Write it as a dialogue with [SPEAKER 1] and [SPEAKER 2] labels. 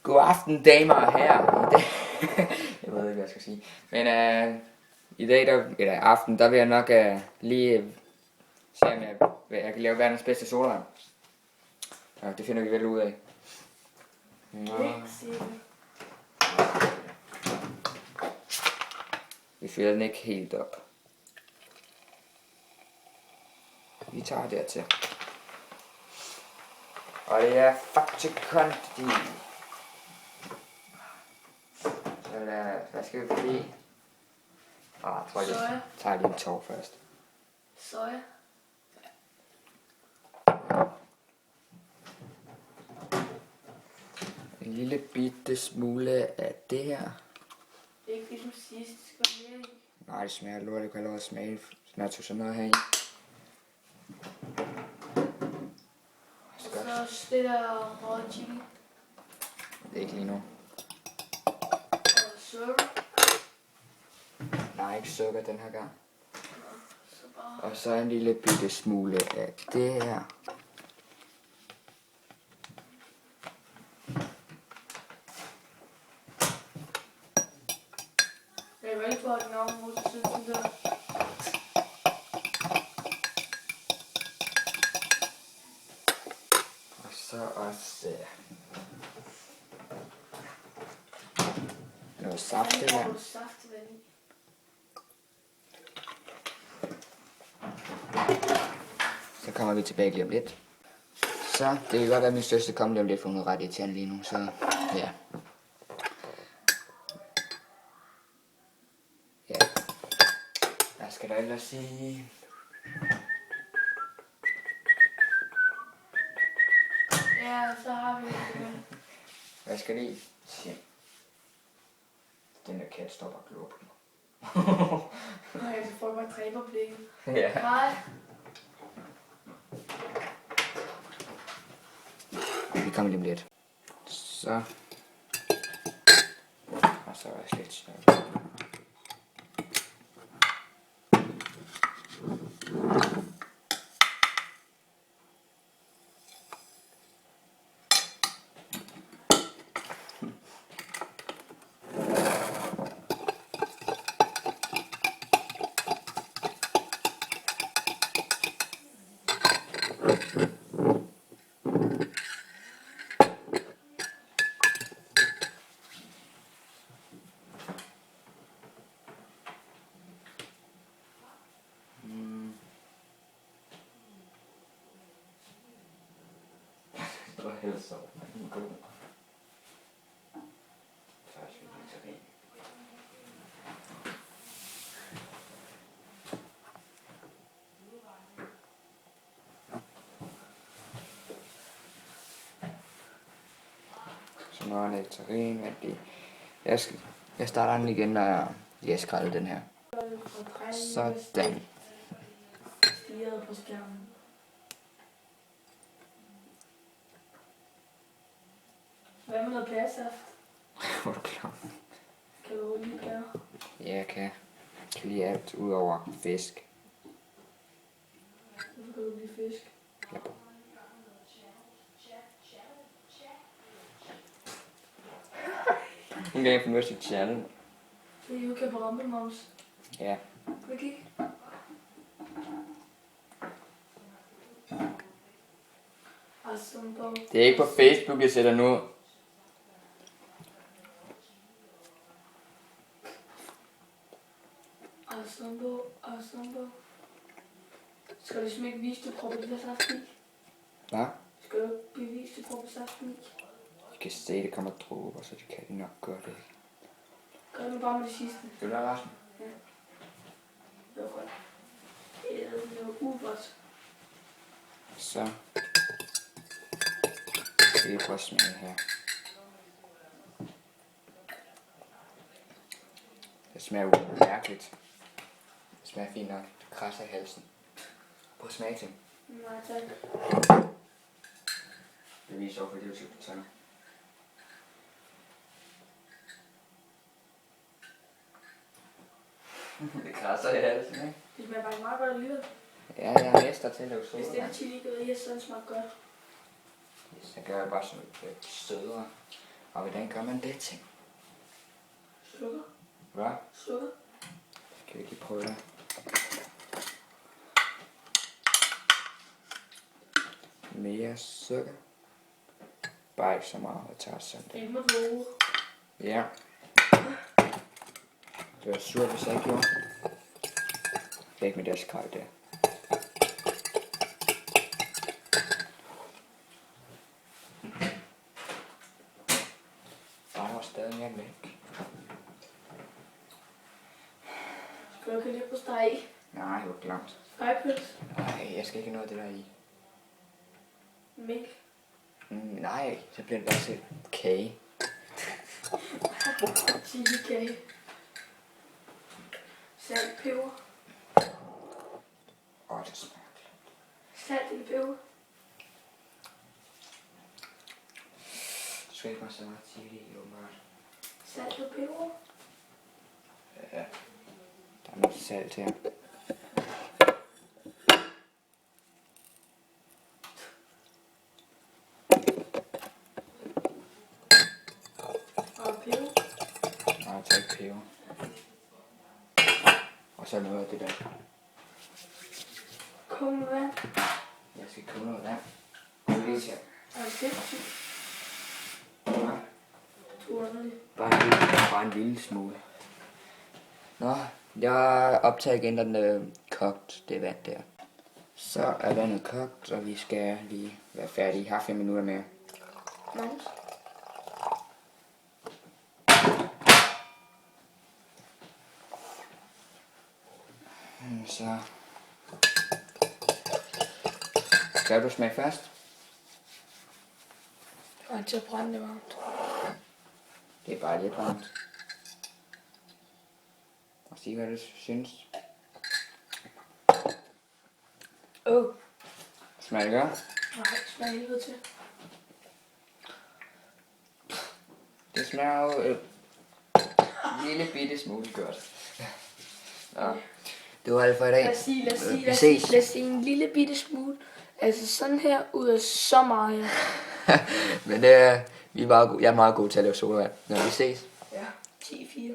[SPEAKER 1] God aften, damer og herrer. I dag, jeg ved ikke, hvad jeg skal sige. Men i dag, eller aften, der vil jeg nok lige se, om jeg kan lave verdens bedste solvand. Ja, det finder vi vel ud af. Vi fylder den ikke helt op. Vi tager dertil. Og det er Factor Quantity. Hvad skal vi fordi? Jeg tror, jeg tager lige en tår først.
[SPEAKER 2] Soja.
[SPEAKER 1] En lille bitte smule af det her.
[SPEAKER 2] Det er ikke ligesom sidst, det skal mere i.
[SPEAKER 1] Nej, det smager lort, det kan allerede smage, når jeg tog sådan noget her i.
[SPEAKER 2] Og så det der røde chili.
[SPEAKER 1] Det er ikke lige nu.
[SPEAKER 2] Og sukker.
[SPEAKER 1] Nej, ikke sukker den her gang.
[SPEAKER 2] Så bare...
[SPEAKER 1] Og så en lille bitte smule af det her.
[SPEAKER 2] Jeg er ikke for at den område, så synes den der.
[SPEAKER 1] Og så også noget saftevand.
[SPEAKER 2] Saftevand i.
[SPEAKER 1] Så kommer vi tilbage lige om lidt. Så det kan godt være, at min største kommer lige om lidt, for hun er ret irriterende lige nu. Så ja. Ja. Hvad skal der ellers sige?
[SPEAKER 2] Ja, så har vi det.
[SPEAKER 1] Hvad skal det i? Se. Den der kat står bare og glor på mig.
[SPEAKER 2] Nej, så får jeg bare dræberblikket.
[SPEAKER 1] Ja.
[SPEAKER 2] Hej.
[SPEAKER 1] Vi kommer lige om lidt. Så. Og så er jeg slet så. Det var helt så. Så nu er nektarin, vent lige. Jeg starter den igen, når jeg skrælder den her. Sådan.
[SPEAKER 2] Stirret på skærmen. Hvad med noget pæresaft?
[SPEAKER 1] Hvor er du klar?
[SPEAKER 2] Kan du lide pære?
[SPEAKER 1] Ja, jeg kan. Jeg kan lide alt ud over fisk.
[SPEAKER 2] Hvorfor kan du lide fisk?
[SPEAKER 1] Ja. Hun gav en Mercy Channel.
[SPEAKER 2] Det er jo kan på rampelmoms.
[SPEAKER 1] Ja.
[SPEAKER 2] Vil du kigge?
[SPEAKER 1] Det er ikke på Facebook, jeg sætter nu.
[SPEAKER 2] Asumbo. Skal du ligesom ikke vise, du propper det der saft i?
[SPEAKER 1] Hvad?
[SPEAKER 2] Skal du ikke bevise, du propper saften i?
[SPEAKER 1] De kan se, det kommer dråber, så de kan de nok gøre det.
[SPEAKER 2] Gør det bare med det sidste.
[SPEAKER 1] Skal du have resten?
[SPEAKER 2] Ja. Det var godt. Det var ugodt.
[SPEAKER 1] Så. Skal vi prøve at smage her. Det smager jo mærkeligt. Det smager fint nok. Det krasser i halsen. Prøv at smage til.
[SPEAKER 2] Nej, tak.
[SPEAKER 1] Det viser over for YouTube sådan. Det krasser i halsen, ikke?
[SPEAKER 2] Det smager bare meget godt alligevel.
[SPEAKER 1] Ja, jeg er mester til at lave
[SPEAKER 2] Hvis det er
[SPEAKER 1] soda.
[SPEAKER 2] chili, så smager godt.
[SPEAKER 1] Så gør jeg bare sådan lidt sødere. Og hvordan gør man det ting?
[SPEAKER 2] Sukker.
[SPEAKER 1] Hvad?
[SPEAKER 2] Sukker.
[SPEAKER 1] Skal vi lige prøve det? Mere sukker. Bare ikke så meget, jeg tager sådan det.
[SPEAKER 2] Ikke med våge.
[SPEAKER 1] Ja. Det var surt, hvis jeg ikke gjorde. Det er ikke med det skrald der. Der var stadig mere mælk.
[SPEAKER 2] Skal du ikke have lidt på steg?
[SPEAKER 1] Nej, det var klamt.
[SPEAKER 2] Spejpøls.
[SPEAKER 1] Nej, jeg skal ikke have noget af det der i.
[SPEAKER 2] Mælk.
[SPEAKER 1] Nej, så bliver det bare til kage.
[SPEAKER 2] Chili-kage. Salt, peber.
[SPEAKER 1] Det smager klamt.
[SPEAKER 2] Salt eller peber.
[SPEAKER 1] Du skal ikke have så meget chili i, åbenbart.
[SPEAKER 2] Salt og peber.
[SPEAKER 1] Ja. Der er noget salt her.
[SPEAKER 2] Og peber.
[SPEAKER 1] Nej, jeg tager ikke peber. Og så noget af det der.
[SPEAKER 2] Kom med vand.
[SPEAKER 1] Jeg skal købe noget vand. Og lige til.
[SPEAKER 2] Og ketchup.
[SPEAKER 1] Ja.
[SPEAKER 2] Du er underlig.
[SPEAKER 1] Bare en lille smule. Nå, jeg optager igen, da den er kogt, det vand der. Så er vandet kogt, og vi skal lige være færdige. Har 5 minutter mere.
[SPEAKER 2] Nice.
[SPEAKER 1] Så skal du smage først?
[SPEAKER 2] Og til at brænde det varmt.
[SPEAKER 1] Det er bare lidt varmt. Og sig, hvad du synes. Smager det godt?
[SPEAKER 2] Nej, smager helvede til.
[SPEAKER 1] Det smager jo en lille bitte smule godt. Nå, det var alt for i dag. Vi ses.
[SPEAKER 2] Lad os sige en lille bitte smule. Altså sådan her ud af så meget.
[SPEAKER 1] Men jeg er meget god til at lave solvand. Når vi ses.
[SPEAKER 2] Ja, 10-4.